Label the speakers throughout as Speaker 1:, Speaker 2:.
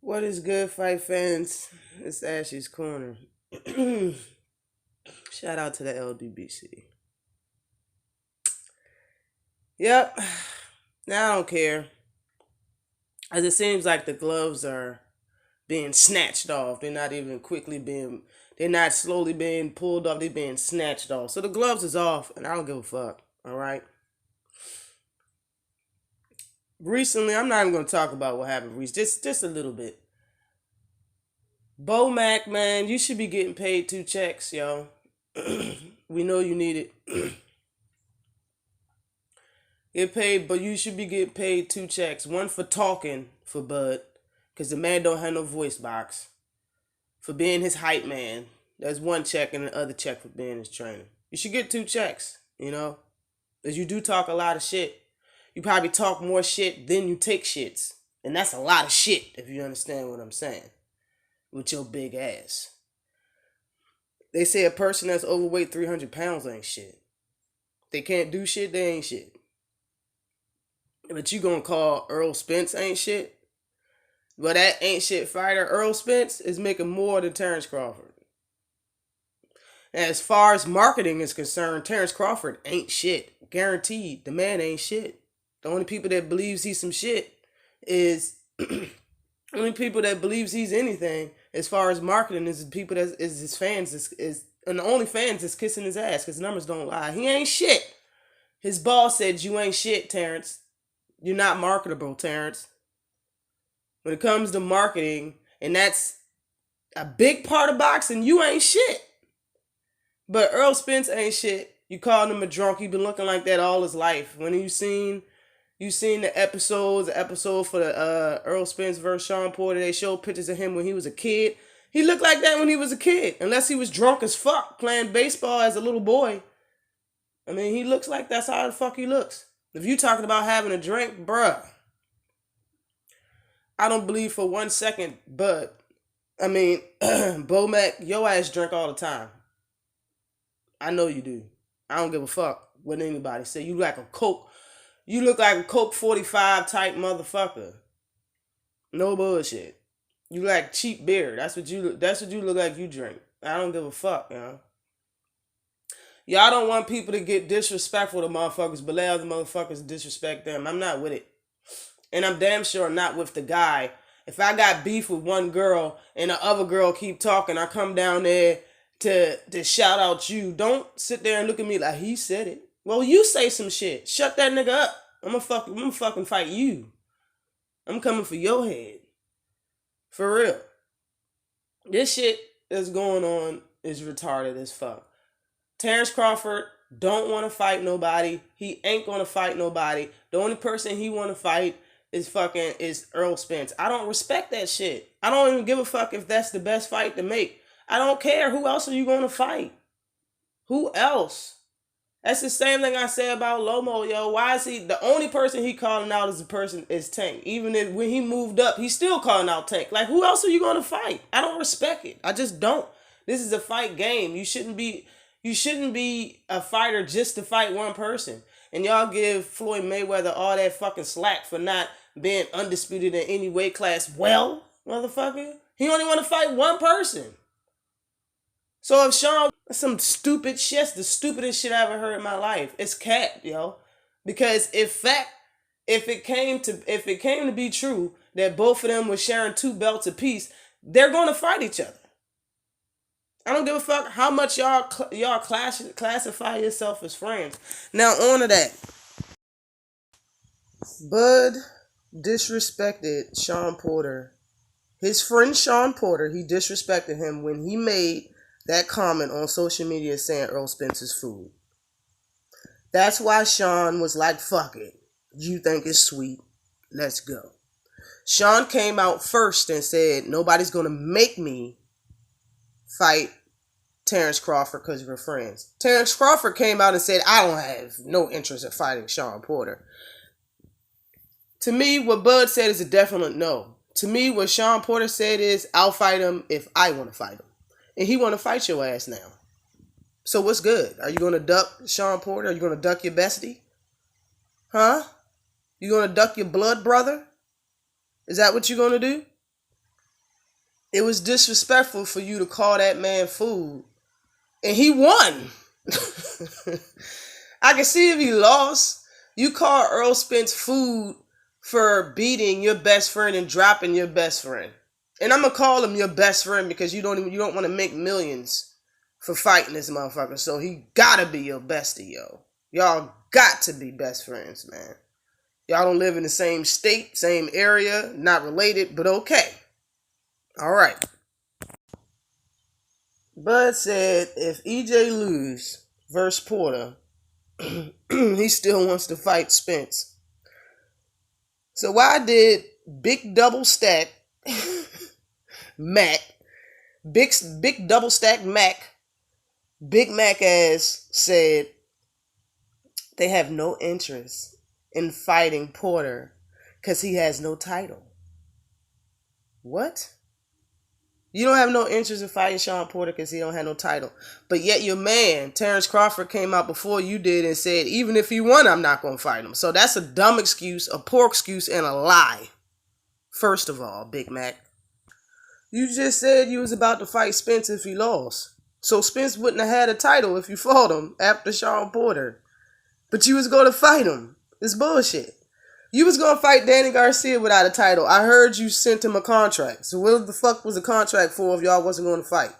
Speaker 1: What is good, fight fans? It's Ashley's Corner. Shout out to the LDBC. Yep. Now I don't care. As it seems like the gloves are being snatched off. They're not even quickly being, they're not slowly being pulled off. They're being snatched off. So the gloves is off, and I don't give a fuck. All right. Recently, I'm not even going to talk about what happened. Just a little bit. Bo Mac, man, you should be getting paid 2 checks, yo. We know you need it. Get paid, but you should be getting paid 2 checks. One for talking for Bud, because the man don't have no voice box. For being his hype man, that's 1 check, and the other check for being his trainer. You should get 2 checks, because you do talk a lot of shit. You probably talk more shit than you take shits, and that's a lot of shit if you understand what I'm saying. With your big ass. They say a person that's overweight 300 pounds ain't shit. They can't do shit, they ain't shit. But you gonna call Earl Spence ain't shit? But that ain't shit fighter, Earl Spence, is making more than Terrence Crawford. And as far as marketing is concerned, Terrence Crawford ain't shit. Guaranteed, the man ain't shit. The only people that believes he's some shit is only people that believes he's anything as far as marketing is the people that is his fans is and the only fans is kissing his ass because numbers don't lie. He ain't shit. His boss said you ain't shit, Terrence. You're not marketable, Terrence. When it comes to marketing, and that's a big part of boxing, you ain't shit. But Earl Spence ain't shit. You called him a drunk. He been looking like that all his life. When you seen the episode for the Earl Spence versus Sean Porter, they showed pictures of him when he was a kid. He looked like that when he was a kid, unless he was drunk as fuck playing baseball as a little boy. I mean, he looks like that's how the fuck he looks. If you talking about having a drink, bruh, I don't believe for 1 second, but I mean, Bo Mac, your ass drink all the time. I know you do. I don't give a fuck what anybody say. You like a Coke. You look like a Coke 45 type motherfucker. No bullshit. You like cheap beer. That's what you look like you drink. I don't give a fuck, Y'all don't want people to get disrespectful to motherfuckers, but let other motherfuckers disrespect them. I'm not with it. And I'm damn sure not with the guy. If I got beef with one girl and the other girl keep talking, I come down there to shout out you. Don't sit there and look at me like he said it. Well, you say some shit. Shut that nigga up. I'm gonna fucking fight you. I'm coming for your head. For real. This shit that's going on is retarded as fuck. Terrence Crawford don't want to fight nobody. He ain't gonna fight nobody. The only person he want to fight is Earl Spence. I don't respect that shit. I don't even give a fuck if that's the best fight to make. I don't care. Who else are you gonna fight? Who else? That's the same thing I say about Lomo, yo. Why is he the only person he calling out as a person is Tank? Even if when he moved up, he's still calling out Tank. Like, who else are you gonna fight? I don't respect it. I just don't. This is a fight game. You shouldn't be a fighter just to fight one person. And y'all give Floyd Mayweather all that fucking slack for not being undisputed in any weight class. Well, motherfucker, he only want to fight one person. So if Sean, that's some stupid shit, that's the stupidest shit I ever heard in my life. It's cat, yo. Because if it came to be true that both of them were sharing 2 belts apiece, they're gonna fight each other. I don't give a fuck how much y'all classify yourself as friends. Now on to that. Bud disrespected Sean Porter. His friend Sean Porter, he disrespected him when he made that comment on social media saying Earl Spence's food. That's why Sean was like, fuck it. You think it's sweet. Let's go. Sean came out first and said, nobody's going to make me fight Terrence Crawford because we're friends. Terrence Crawford came out and said, I don't have no interest in fighting Sean Porter. To me, what Bud said is a definite no. To me, what Sean Porter said is, I'll fight him if I want to fight him. And he want to fight your ass now. So what's good? Are you going to duck Sean Porter? Are you going to duck your bestie? Huh? You going to duck your blood brother? Is that what you're going to do? It was disrespectful for you to call that man food. And he won. I can see if he lost. You call Earl Spence food for beating your best friend and dropping your best friend. And I'm gonna call him your best friend because you don't want to make millions for fighting this motherfucker. So he gotta be your bestie, yo. Y'all got to be best friends, man. Y'all don't live in the same state, same area, not related, but okay. All right. Bud said if EJ lose versus Porter, he still wants to fight Spence. So why did Big Double Stack Mac, Big Double Stack Mac, Big Mac ass said they have no interest in fighting Porter because he has no title. What? You don't have no interest in fighting Shawn Porter because he don't have no title. But yet your man, Terrence Crawford, came out before you did and said, even if he won, I'm not going to fight him. So that's a dumb excuse, a poor excuse, and a lie. First of all, Big Mac. You just said you was about to fight Spence if he lost. So Spence wouldn't have had a title if you fought him after Shawn Porter. But you was going to fight him. It's bullshit. You was going to fight Danny Garcia without a title. I heard you sent him a contract. So what the fuck was the contract for if y'all wasn't going to fight?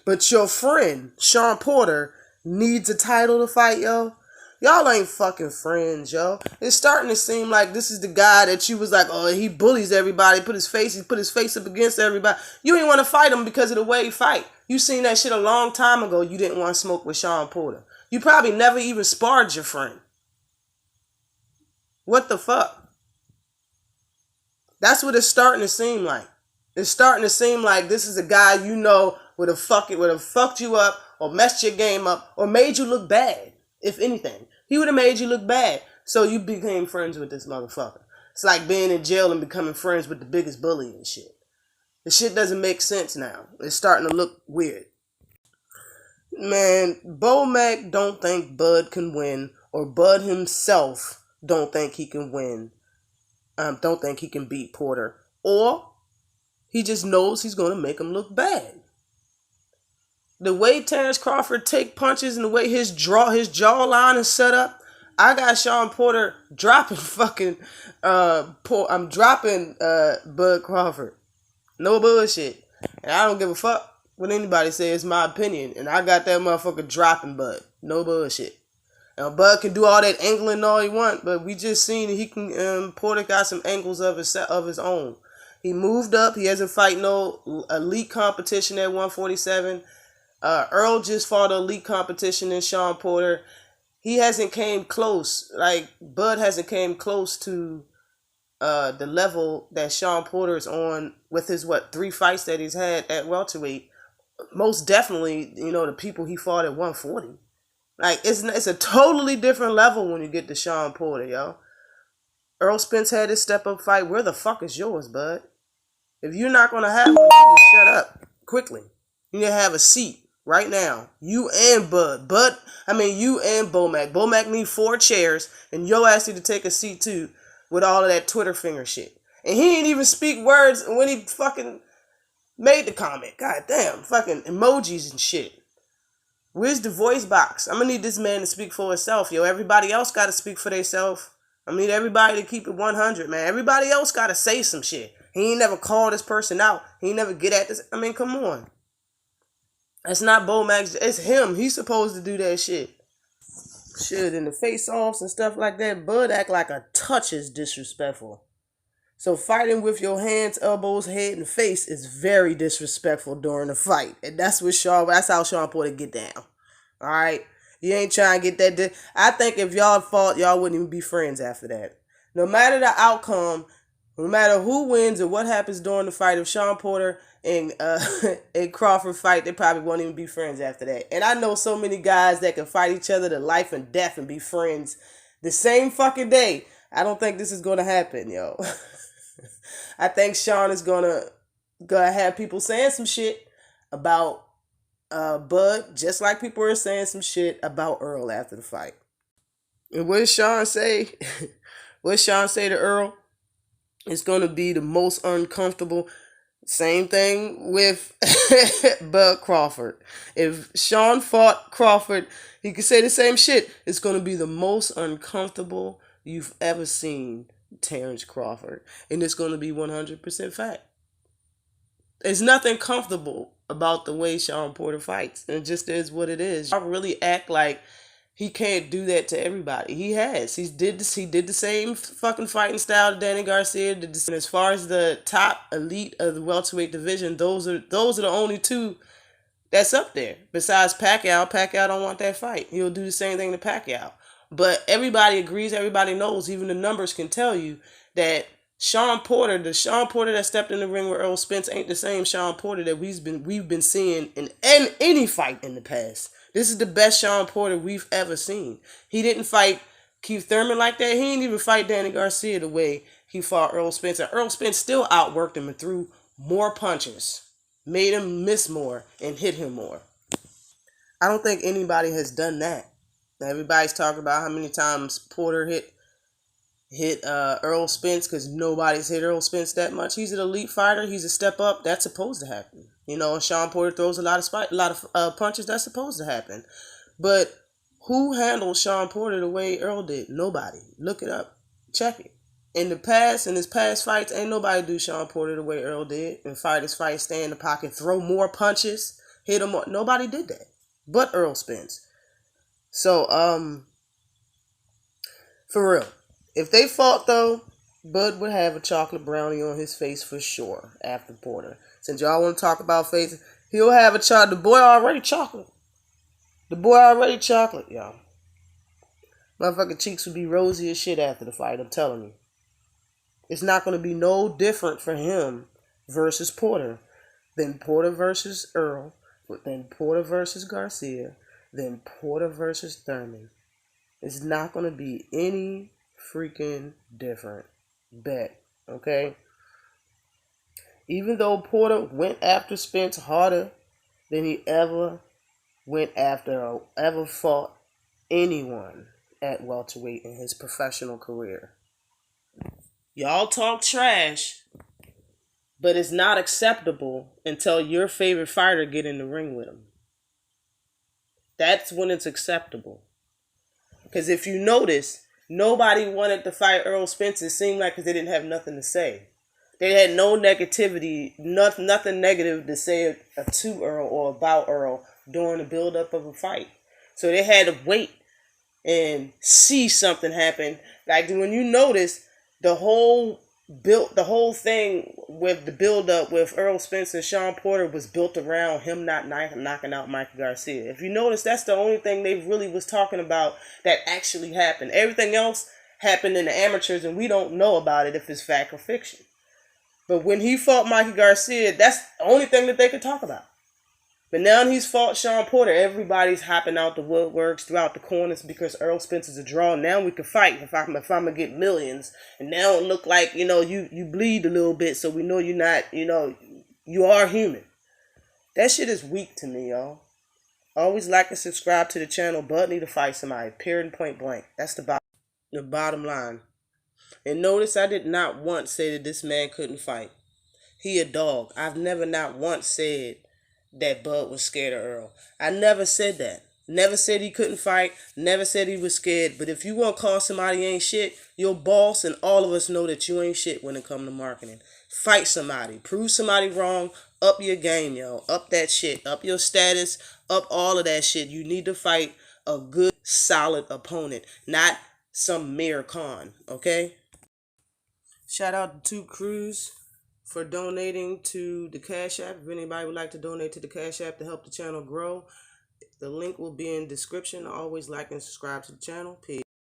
Speaker 1: But your friend, Shawn Porter, needs a title to fight, yo. Y'all ain't fucking friends, yo. It's starting to seem like this is the guy that you was like, oh, he bullies everybody, he put his face up against everybody. You ain't want to fight him because of the way he fight. You seen that shit a long time ago. You didn't want to smoke with Shawn Porter. You probably never even sparred your friend. What the fuck? That's what it's starting to seem like. It's starting to seem like this is a guy you know would have fucked you up or messed your game up or made you look bad. If anything, he would have made you look bad. So you became friends with this motherfucker. It's like being in jail and becoming friends with the biggest bully and shit. The shit doesn't make sense now. It's starting to look weird. Man, Bo Mac don't think Bud can win, or Bud himself don't think he can win. Don't think he can beat Porter. Or he just knows he's going to make him look bad. The way Terrence Crawford take punches and the way his jawline is set up, I got Shawn Porter dropping fucking I'm dropping Bud Crawford. No bullshit. And I don't give a fuck what anybody says. It's my opinion. And I got that motherfucker dropping Bud. No bullshit. Now Bud can do all that angling all he want, but we just seen he can. Porter got some angles of his own. He moved up. He hasn't fight no elite competition at 147. Earl just fought an elite competition in Shawn Porter. He hasn't came close. Like Bud hasn't came close to the level that Shawn Porter is on with his 3 fights that he's had at welterweight. Most definitely, the people he fought at 140. Like, it's a totally different level when you get to Shawn Porter, yo. Earl Spence had his step-up fight. Where the fuck is yours, bud? If you're not going to have one, you just shut up quickly. You need to have a seat right now. You and Bud. You and Bo Mac. Bo Mac need 4 chairs, and your ass need to take a seat, too, with all of that Twitter finger shit. And he didn't even speak words when he fucking made the comment. God damn, fucking emojis and shit. Where's the voice box? I'm going to need this man to speak for himself, yo. Everybody else got to speak for themselves. I need everybody to keep it 100, man. Everybody else got to say some shit. He ain't never call this person out. He ain't never get at this. Come on. That's not Bo Max. It's him. He's supposed to do that shit. Shit, in the face-offs and stuff like that, Bud act like a touch is disrespectful. So fighting with your hands, elbows, head, and face is very disrespectful during the fight. And that's how Shawn Porter get down. Alright? You ain't trying to get that. I think if y'all fought, y'all wouldn't even be friends after that. No matter the outcome, no matter who wins or what happens during the fight, if Shawn Porter and Crawford fight, they probably won't even be friends after that. And I know so many guys that can fight each other to life and death and be friends the same fucking day. I don't think this is going to happen, yo. I think Shawn is gonna have people saying some shit about Bud, just like people are saying some shit about Earl after the fight. And what did Shawn say? What did Shawn say to Earl? It's going to be the most uncomfortable. Same thing with Bud Crawford. If Sean fought Crawford, he could say the same shit. It's going to be the most uncomfortable you've ever seen Terrence Crawford. And it's going to be 100% fact. There's nothing comfortable about the way Sean Porter fights. And it just is what it is. I really act like he can't do that to everybody. He has. He did the same fucking fighting style to Danny Garcia. And as far as the top elite of the welterweight division, those are the only two that's up there. Besides Pacquiao, Pacquiao don't want that fight. He'll do the same thing to Pacquiao. But everybody agrees, everybody knows, even the numbers can tell you that Sean Porter, the Sean Porter that stepped in the ring with Errol Spence, ain't the same Sean Porter that we've been seeing in any fight in the past. This is the best Sean Porter we've ever seen. He didn't fight Keith Thurman like that. He didn't even fight Danny Garcia the way he fought Errol Spence. And Errol Spence still outworked him and threw more punches, made him miss more, and hit him more. I don't think anybody has done that. Everybody's talking about how many times Porter hit Errol Spence, because nobody's hit Errol Spence that much. He's an elite fighter. He's a step up. That's supposed to happen. You know, Sean Porter throws a lot of punches. That's supposed to happen. But who handled Sean Porter the way Errol did? Nobody. Look it up. Check it. In his past fights, ain't nobody do Sean Porter the way Errol did and fight his fight, stay in the pocket, throw more punches, hit him more. Nobody did that but Errol Spence. So, for real. If they fought, though, Bud would have a chocolate brownie on his face for sure after Porter. Since y'all want to talk about faces, he'll have a chocolate. The boy already chocolate. Y'all. Motherfucking cheeks would be rosy as shit after the fight, I'm telling you. It's not going to be no different for him versus Porter than Porter versus Earl, then Porter versus Garcia, then Porter versus Thurman. It's not going to be any freaking different. Bet. Okay? Even though Porter went after Spence harder than he ever fought anyone at welterweight in his professional career. Y'all talk trash, but it's not acceptable until your favorite fighter get in the ring with him. That's when it's acceptable. Because if you notice, nobody wanted to fight Errol Spence. It seemed like because they didn't have nothing to say. They had no negativity, nothing negative to say to Earl or about Earl during the build-up of a fight. So they had to wait and see something happen. Like when you notice the whole thing with the build-up with Errol Spence and Sean Porter was built around him not knocking out Mikey Garcia. If you notice, that's the only thing they really was talking about that actually happened. Everything else happened in the amateurs, and we don't know about it if it's fact or fiction. But when he fought Mikey Garcia, that's the only thing that they could talk about. But now he's fought Sean Porter, everybody's hopping out the woodworks throughout the corners because Errol Spence is a draw. Now we can fight if I'm gonna get millions. And now it look like, you bleed a little bit, so we know you're not, you are human. That shit is weak to me, y'all. Always like and subscribe to the channel. Bud need to fight somebody. Period and point blank. That's the bottom line. And notice I did not once say that this man couldn't fight. He a dog. I've never not once said that Bud was scared of Earl. I never said that. Never said he couldn't fight. Never said he was scared. But if you want to call somebody ain't shit, your boss and all of us know that you ain't shit when it comes to marketing. Fight somebody. Prove somebody wrong. Up your game, yo. Up that shit. Up your status. Up all of that shit. You need to fight a good, solid opponent. Not some Amir Khan. Okay? Shout out to Two Crews for donating to the Cash App. If anybody would like to donate to the Cash App to help the channel grow, the link will be in the description. Always like and subscribe to the channel. Peace.